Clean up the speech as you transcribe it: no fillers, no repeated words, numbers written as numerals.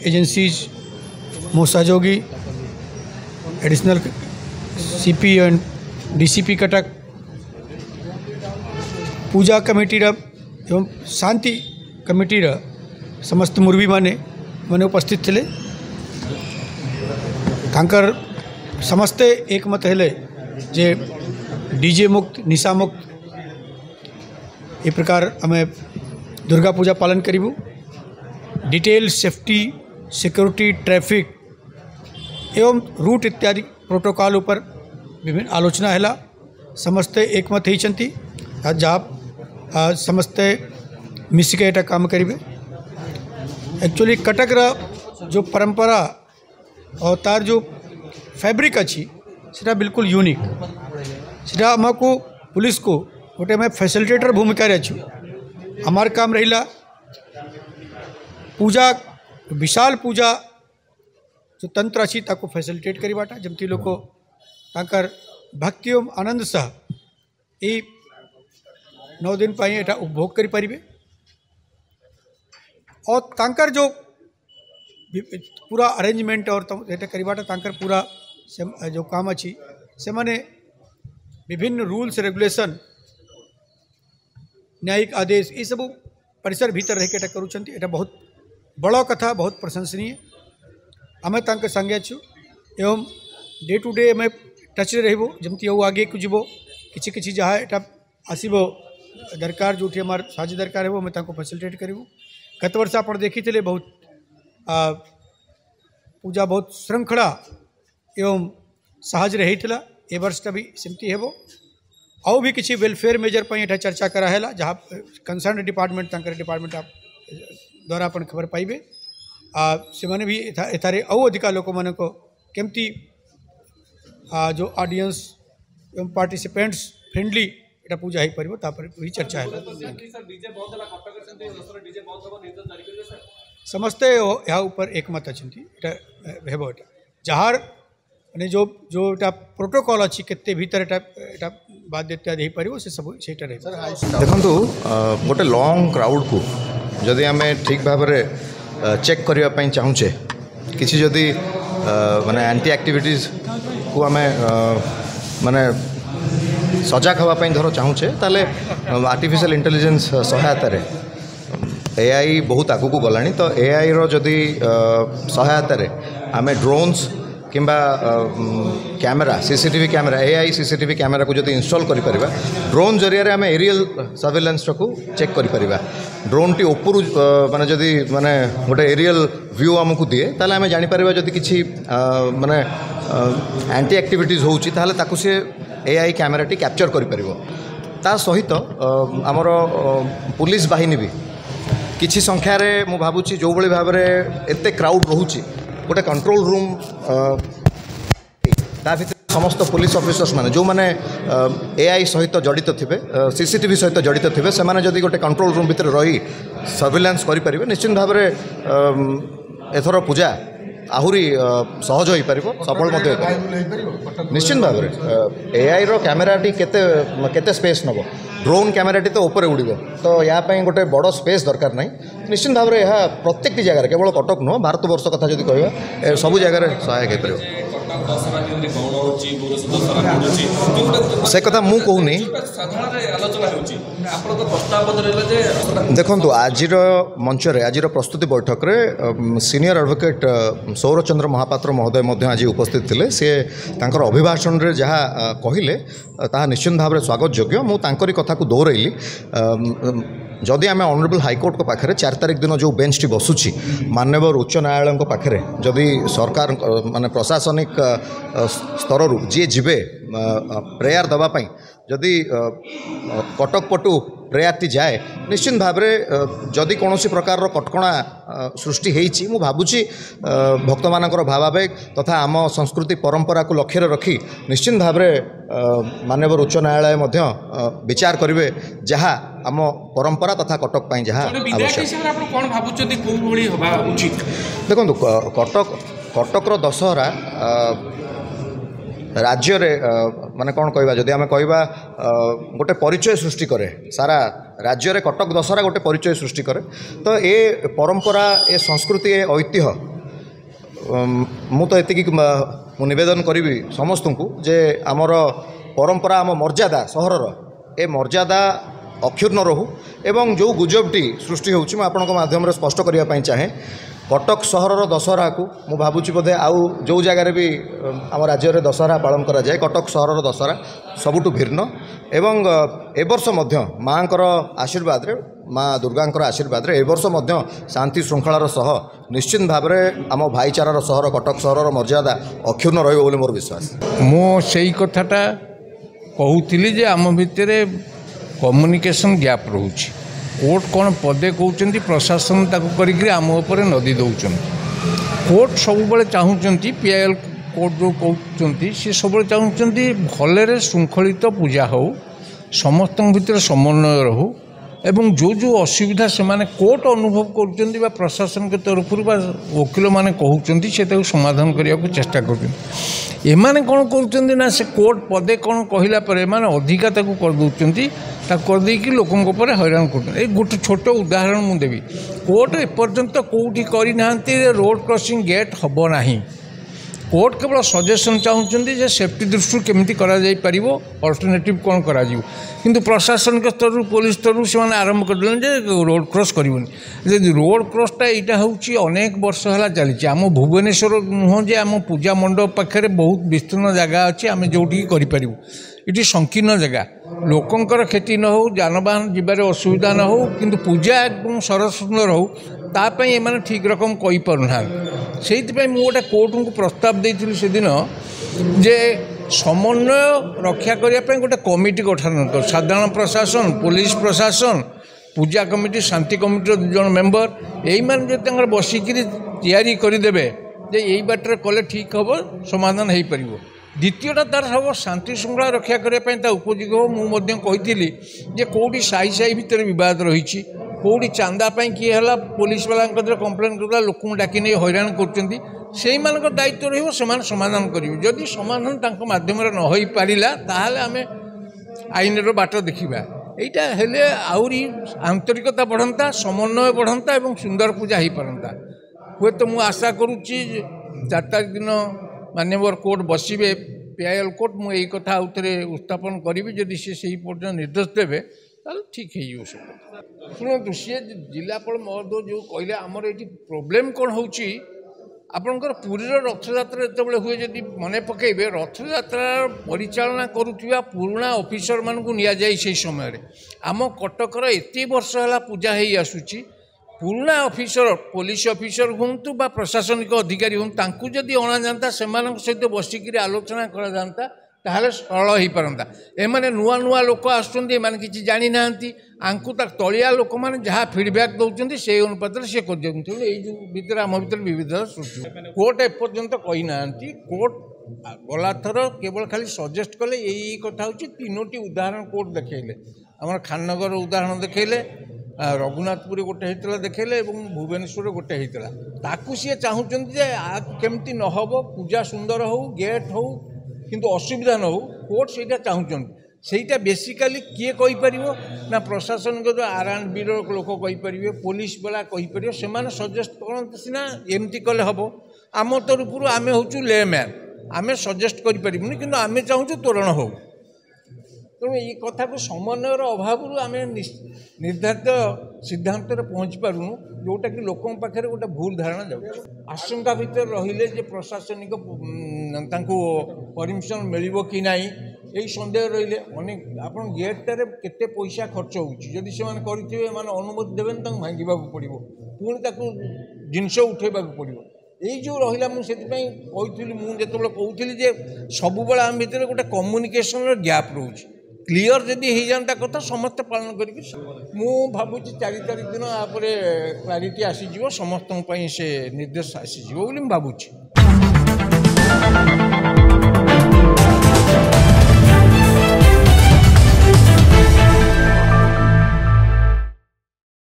Agencies मो सहयोगी additional CP and DCP Cuttack puja committee एवं शांति कमिटी समस्त मुरबी माने उपस्थित थे। तांकर समस्ते एकमत हेले जे डीजे मुक्त निशा मुक्त ये प्रकार आम दुर्गा पूजा पालन करूँ। डिटेल सेफ्टी सिक्योरिटी ट्रैफिक एवं रूट इत्यादि प्रोटोकॉल ऊपर विभिन्न आलोचना है। समस्ते एकमत होती जहाँ समस्ते मिसिके एटा काम करेंगे। एक्चुअली कटक जो परंपरा और तार जो फैब्रिक अच्छी सीटा बिल्कुल यूनिक सीटा आमको पुलिस को गोटे मैं फैसिलिटेटर भूमिका अच्छु हमार काम रहा पूजा विशाल पूजा जो तंत्र अच्छी ताको फैसिलिटेट करवाटा जमती लोग तांकर भक्ति एवं आनंद सह ये 9 दिन पाई एटा उपभोग करि परिबे और तांकर जो पूरा अरेंजमेंट और एटा करवाटा तांकर पूरा जो काम अच्छी से माने विभिन्न रूल्स रेगुलेशन न्यायिक आदेश ये सब परिसर भीतर रह के करूँगी। एटा बहुत बड़ा कथा बहुत प्रशंसनीय आम तांके संगे छु एवं डे टू डे आम टच रहिबो जमती आगे को जीवो किछि किछि जहाँ एटा आसीबो दरकार जो आमार साहाय्य दरकार है मैं तांको फैसिलिटेट करूँ। गत वर्ष आप देखी थे बहुत पूजा बहुत श्रृंखला एवं सहज रही ए वर्ष भी सेमती हेबो आउ भी किसी वेलफेयर मेजर पर एटा चर्चा कराला जहाँ कंसर्न डिपार्टमेंट तांकर डिपार्टमेंट आप द्वारा अपन खबर पाइबे से मैंने भी एथारे आउ अधिका लोक मान को केमती जो ऑडियंस एवं पार्टिसिपेंट्स फ्रेंडली एटा पूजा हो पार तापर भी चर्चा है। समस्ते यहाँ ऊपर एकमत अच्छा हेबो एटा जहाँ माने जो जो एटा प्रोटोकॉल अच्छी केते भीतर एटा एटा बाध्यता दे पारिबो से सब सेटा रहे। देखंतु गोटे लॉन्ग क्राउड को जदि आम ठीक भाव में चेक करने चाहूचे किसी जदि माने एंटी एक्टिविटीज को आम माने सजाग होगापी धर चाहूचे ताले आर्टिफिशियल इंटेलिजेंस सहायता रे एआई बहुत आगू को गलानी तो एआई रो जदि सहायता रे आम ड्रोन्स किंबा camera CCTV camera AI CCTV camera को जदि इंस्टॉल करि परिबा ड्रोन जरिया रे आम एरियल सर्वेलेंस को चेक करि परिबा ड्रोन टी ऊपर माने जदि माने गोटे एरियल व्यू आमको दिए ताले आम जानि परिबा जदि किछि माने एंटी एक्टिविटीज होउची ताले ताकु से एआई कैमेरा टी कैप्चर करि परिबो। ता सहित आमर पुलिस बाहिनी भी किछि संख्या रे मु भाबुची जो बळी भाव रे एते क्राउड रहूची गोटे कंट्रोल रूम ता भीतर समस्त पुलिस ऑफिसर्स माने जो माने एआई सहित जड़ित थे सीसीटीवी सहित जड़ित थे से माने जदि गोटे कंट्रोल रूम भीतर रही सर्विलांस करि परिबे निश्चित भाव में एथर पूजा आहुरी सहज हो पार सफल निश्चित भाव में एआई रो कैमेराटी केते स्पेस नब ड्रोन कैमेराटी तो ऊपर उड़ तो यहाँ गोटे बड़ स्पेस दरकार ना निश्चित भाव में यह प्रत्येक जगह केवल कटक नुह भारत वर्ष कथा जब कह सब जगह सहायक हो से कथा मु कहूनी। देखो आज मंच आज प्रस्तुति बैठक रे सीनियर एडवोकेट सौरचंद्र महापात्र महोदय आज उपस्थित थे सी तांकर अभिभाषण रे जहाँ कहले ताहा निश्चित भाव में स्वागत योग्य मु तांकरी कथा को दोहरैली जदि आम ऑनरेबल हाईकोर्ट को पाखे 4 तारिख दिन जो बेंच टी बसुची माननीय उच्च न्यायालय को पाखे जदि सरकार माने प्रशासनिक स्तर जी जीवे प्रेयर दवापाई जदि कटक पटु प्रेयारटी जाए निश्चित भाव में जदि कौन प्रकार कटकणा सृष्टि होती मु भावुची भक्त मानकर भावावेग तथा आम संस्कृति परंपरा को लक्ष्य रखी निश्चित भाव में माननीय उच्च न्यायालय विचार करेंगे जहाँ आम परंपरा तथा कटक पाई जहाँ आवश्यक। देखो कटकर दशहरा राज्य रे माने कौन कहवा जदि आम कहवा गोटे परिचय सृष्टि करे सारा राज्य रे कटक दशहरा गोटे परिचय सृष्टि करे तो ए परंपरा ए संस्कृति ए ऐतिह्य ମୁଁ ତ ଏତିକି ମୁଁ ନିବେଦନ କରିବି ସମସ୍ତଙ୍କୁ ଯେ ଆମର ପରମ୍ପରା ଆମ ମର୍ଯ୍ୟାଦା ସହରର ଏ ମର୍ଯ୍ୟାଦା ଅକ୍ଷୁର୍ଣ୍ଣ ରହୁ ଏବଂ ଯେଉଁ ଗୁଜବଟି ସୃଷ୍ଟି ହେଉଛି ମୁଁ ଆପଣଙ୍କ ମାଧ୍ୟମରେ ସ୍ପଷ୍ଟ କରିବା ପାଇଁ ଚାହେଁ କଟକ ସହରର ଦଶହରାକୁ ମୁଁ ଭାବୁଛି ବୋଧେ ଆଉ ଯେଉଁ ଜାଗାରେ ବି ଆମ ରାଜ୍ୟରେ ଦଶହରା ପାଳନ କରାଯାଏ କଟକ ସହରର ଦଶହରା ସବୁଠୁ ଭିନ୍ନ ଏବଂ ଏ ବର୍ଷ ମଧ୍ୟ ମାଆଙ୍କର ଆଶୀର୍ବାଦରେ ମା ଦୁର୍ଗାଙ୍କର ଆଶୀର୍ବାଦରେ ଏ ବର୍ଷ ମଧ୍ୟ ଶାନ୍ତି ଶୃଙ୍ଖଳାର ସହ ନିଶ୍ଚିତ ଭାବରେ ଆମ ଭାଇଚାରାର ସହର କଟକ ସହରର ମର୍ଯ୍ୟାଦା ଅକ୍ଷୁର୍ଣ୍ଣ ରହିବ ବୋଲି ମୋର ବିଶ୍ୱାସ। ମୁଁ ସେଇ କଥାଟା କହୁଥିଲି ଯେ ଆମ ଭିତରେ କମ୍ୟୁନିକେସନ୍ ଗ୍ୟାପ୍ ରହୁଛି। କୋର୍ଟ କ'ଣ ପଦେ କହୁଛନ୍ତି ପ୍ରଶାସନ ତାକୁ କରିକି ଆମ ଉପରେ ନଦି ଦେଉଛନ୍ତି। କୋର୍ଟ ସବୁବେଳେ ଚାହୁଁଛନ୍ତି PIL କୋର୍ଟ ଯେଉଁ କହୁଛନ୍ତି ସେ ସବୁବେଳେ ଚାହୁଁଛନ୍ତି ଭଲରେ ଶୃଙ୍ଖଳିତ ପୂଜା ହେଉ ସମସ୍ତଙ୍କ ଭିତରେ ସମନ୍ୱୟ ରହୁ ଏବଂ ଯେଉଁ ଅସୁବିଧା ସେମାନେ କୋର୍ଟ ଅନୁଭବ କରୁଛନ୍ତି ବା ପ୍ରଶାସନିକ ତରଫରୁ ବା ଓକିଲମାନେ କହୁଛନ୍ତି ସେ ତାକୁ ସମାଧାନ କରିବାକୁ ଚେଷ୍ଟା କରୁଛନ୍ତି। ଏମାନେ କ'ଣ କରୁଛନ୍ତି ନା ସେ କୋର୍ଟ ପଦେ କ'ଣ କହିଲା ପରେ ଏମାନେ ଅଧିକା ତାକୁ କରିଦେଉଛନ୍ତି ତାକୁ କରିଦେଇକି ଲୋକଙ୍କ ଉପରେ ହଇରାଣ କରୁଛନ୍ତି। ଏଇ ଗୋଟେ ଛୋଟ ଉଦାହରଣ ମୁଁ ଦେବି କୋର୍ଟ ଏପର୍ଯ୍ୟନ୍ତ କେଉଁଠି କରିନାହାନ୍ତି ରୋଡ଼ କ୍ରସିଂ ଗେଟ୍ ହେବ ନାହିଁ। କୋର୍ଟ କେବଳ ସଜେସନ୍ ଚାହୁଁଛନ୍ତି ଯେ ସେଫ୍ଟି ଦୃଷ୍ଟିରୁ କେମିତି କରାଯାଇପାରିବ ଅଲ୍ଟରନେଟିଭ୍ କ'ଣ କରାଯିବ କିନ୍ତୁ ପ୍ରଶାସନିକ ସ୍ତରରୁ ପୋଲିସ ସ୍ତରରୁ ସେମାନେ ଆରମ୍ଭ କରିଦେଲେଣି ଯେ ରୋଡ଼ କ୍ରସ୍ କରିବନି। ଯଦି ରୋଡ଼ କ୍ରସ୍ଟା ଏଇଟା ହେଉଛି ଅନେକ ବର୍ଷ ହେଲା ଚାଲିଛି ଆମ ଭୁବନେଶ୍ୱର ନୁହଁ ଯେ ଆମ ପୂଜା ମଣ୍ଡପ ପାଖରେ ବହୁତ ବିସ୍ତୀର୍ଣ୍ଣ ଜାଗା ଅଛି ଆମେ ଯେଉଁଠିକି କରିପାରିବୁ। ଏଠି ସଂକୀର୍ଣ୍ଣ ଜାଗା ଲୋକଙ୍କର କ୍ଷତି ନ ହେଉ ଯାନବାହନ ଯିବାରେ ଅସୁବିଧା ନ ହେଉ କିନ୍ତୁ ପୂଜା ଏବଂ ସରସୁନ୍ଦର ହେଉ ତା ପାଇଁ ଏମାନେ ଠିକ୍ ରକମ କହିପାରୁନାହାନ୍ତି। ସେଇଥିପାଇଁ ମୁଁ ଗୋଟେ କୋର୍ଟଙ୍କୁ ପ୍ରସ୍ତାବ ଦେଇଥିଲି ସେଦିନ ଯେ ସମନ୍ୱୟ ରକ୍ଷା କରିବା ପାଇଁ ଗୋଟେ କମିଟି ଗଠନ କର ସାଧାରଣ ପ୍ରଶାସନ ପୋଲିସ ପ୍ରଶାସନ ପୂଜା କମିଟି ଶାନ୍ତି କମିଟିର 2 ଜଣ ମେମ୍ବର ଏଇମାନେ ଯଦି ତାଙ୍କର ବସିକିରି ତିଆରି କରିଦେବେ ଯେ ଏଇ ବାଟରେ କଲେ ଠିକ୍ ହେବ ସମାଧାନ ହୋଇପାରିବ। ଦ୍ୱିତୀୟଟା ତାର ହେବ ଶାନ୍ତି ଶୃଙ୍ଖଳା ରକ୍ଷା କରିବା ପାଇଁ ତା ଉପଯୋଗ ହେବ। ମୁଁ ମଧ୍ୟ କହିଥିଲି ଯେ କେଉଁଠି ସାହି ସାହି ଭିତରେ ବିବାଦ ରହିଛି କେଉଁଠି ଚାନ୍ଦା ପାଇଁ କିଏ ହେଲା ପୋଲିସ ବାଲାଙ୍କ କତିରେ କମ୍ପ୍ଲେନ୍ କରୁଥିଲା ଲୋକଙ୍କୁ ଡାକି ନେଇ ହଇରାଣ କରୁଛନ୍ତି ସେଇମାନଙ୍କ ଦାୟିତ୍ୱ ରହିବ ସେମାନେ ସମାଧାନ କରିବେ। ଯଦି ସମାଧାନ ତାଙ୍କ ମାଧ୍ୟମରେ ନ ହୋଇପାରିଲା ତାହେଲେ ଆମେ ଆଇନର ବାଟ ଦେଖିବା। এইটা ହେଲେ ଆହୁରି ଆନ୍ତରିକତା ବଢ଼ନ୍ତା ସମନ୍ୱୟ ବଢ଼ନ୍ତା ଏବଂ ସୁନ୍ଦର ପୂଜା ହୋଇପାରନ୍ତା। ହୁଏତ ମୁଁ ଆଶା କରୁଛି 4 ତାରିଖ ଦିନ ମାନ୍ୟବର କୋର୍ଟ ବସିବେ PIL କୋର୍ଟ ମୁଁ ଏଇ କଥା ଆଉ ଥରେ ଉତ୍ଥାପନ କରିବି ଯଦି ସେ ସେହି ପର୍ଯ୍ୟନ୍ତ ନିର୍ଦ୍ଦେଶ ଦେବେ ତାହେଲେ ଠିକ୍ ହେଇଯିବ। ସେ ଶୁଣନ୍ତୁ ସିଏ ଜିଲ୍ଲାପାଳ ମହୋଦୟ ଯେଉଁ କହିଲେ ଆମର ଏଇଠି ପ୍ରୋବ୍ଲେମ୍ କ'ଣ ହେଉଛି ଆପଣଙ୍କର ପୁରୀର ରଥଯାତ୍ରା ଯେତେବେଳେ ହୁଏ ଯଦି ମନେ ପକାଇବେ ରଥଯାତ୍ରା ପରିଚାଳନା କରୁଥିବା ପୁରୁଣା ଅଫିସରମାନଙ୍କୁ ନିଆଯାଏ ସେହି ସମୟରେ। ଆମ କଟକର ଏତେ ବର୍ଷ ହେଲା ପୂଜା ହେଇ ଆସୁଛି ପୁରୁଣା ଅଫିସର ପୋଲିସ ଅଫିସର ହୁଅନ୍ତୁ ବା ପ୍ରଶାସନିକ ଅଧିକାରୀ ହୁଅନ୍ତୁ ତାଙ୍କୁ ଯଦି ଅଣାଯାଆନ୍ତା ସେମାନଙ୍କ ସହିତ ବସିକିରି ଆଲୋଚନା କରାଯାଆନ୍ତା ତାହେଲେ ସରଳ ହୋଇପାରନ୍ତା। ଏମାନେ ନୂଆ ନୂଆ ଲୋକ ଆସୁଛନ୍ତି ଏମାନେ କିଛି ଜାଣିନାହାନ୍ତି ଆଙ୍କୁ ତା ତଳିଆ ଲୋକମାନେ ଯାହା ଫିଡ଼ବ୍ୟାକ୍ ଦେଉଛନ୍ତି ସେଇ ଅନୁପାତରେ ସେ କରିଦିଅନ୍ତି। ଏଇ ଯେଉଁ ଭିତରେ ଆମ ଭିତରେ ବିବିଧତା ସୃଷ୍ଟି କୋର୍ଟ ଏପର୍ଯ୍ୟନ୍ତ କହିନାହାନ୍ତି। କୋର୍ଟ ଗଲାଥର କେବଳ ଖାଲି ସଜେଷ୍ଟ କଲେ ଏଇ କଥା ହେଉଛି 3ଟି ଉଦାହରଣ କୋର୍ଟ ଦେଖେଇଲେ ଆମର ଖାନନଗର ଉଦାହରଣ ଦେଖେଇଲେ ରଘୁନାଥପୁରରେ ଗୋଟେ ହେଇଥିଲା ଦେଖେଇଲେ ଏବଂ ଭୁବନେଶ୍ୱରରେ ଗୋଟେ ହେଇଥିଲା। ତାକୁ ସିଏ ଚାହୁଁଛନ୍ତି ଯେ କେମିତି ନ ହେବ ପୂଜା ସୁନ୍ଦର ହେଉ ଗେଟ୍ ହେଉ କିନ୍ତୁ ଅସୁବିଧା ନ ହେଉ କୋର୍ଟ ସେଇଟା ଚାହୁଁଛନ୍ତି। ସେଇଟା ବେସିକାଲି କିଏ କହିପାରିବ ନା ପ୍ରଶାସନିକ ଯେଉଁ R&Bର ଲୋକ କହିପାରିବେ ପୋଲିସ ବାଲା କହିପାରିବେ ସେମାନେ ସଜେଷ୍ଟ କରନ୍ତି ସିନା ଏମିତି କଲେ ହେବ। ଆମ ତରଫରୁ ଆମେ ହେଉଛୁ ଲେମ୍ୟାନ୍ ଆମେ ସଜେଷ୍ଟ କରିପାରିବୁନି କିନ୍ତୁ ଆମେ ଚାହୁଁଛୁ ତୋରଣ ହେଉ। ତେଣୁ ଏଇ କଥାକୁ ସମନ୍ୱୟର ଅଭାବରୁ ଆମେ ନିର୍ଦ୍ଧାରିତ ସିଦ୍ଧାନ୍ତରେ ପହଞ୍ଚି ପାରୁନୁ ଯେଉଁଟାକି ଲୋକଙ୍କ ପାଖରେ ଗୋଟେ ଭୁଲ ଧାରଣା ଯାଉଛି। ଆଶଙ୍କା ଭିତରେ ରହିଲେ ଯେ ପ୍ରଶାସନିକ ତାଙ୍କୁ ପରମିଶନ୍ ମିଳିବ କି ନାହିଁ এই সন্দেহ রইলে অনেক আপনার গেটটারে কেতে পয়সা খরচ হচ্ছে যদি সে করে মানে অনুমতি দেবেন তাকে ভাঙ্গা পড়ব পুঁ তাকে জিনিস উঠাইবা পড়ব এই যে রহিলা মুঝে কইলি মু যেত কৌলি যে সবুলে আম ভিতরে গোটে কম্যুনিকেশনর গ্যাপ রয়েছে ক্লিয়র যদি হয়ে যাতা কথা সমস্তে পালন করি মু ভাবুছি 4 তারিখ দিন আপরে ক্লারিটি আসিযোগ সমস্ত সে নির্দেশ আসিযোগ বলে ভাবুছি।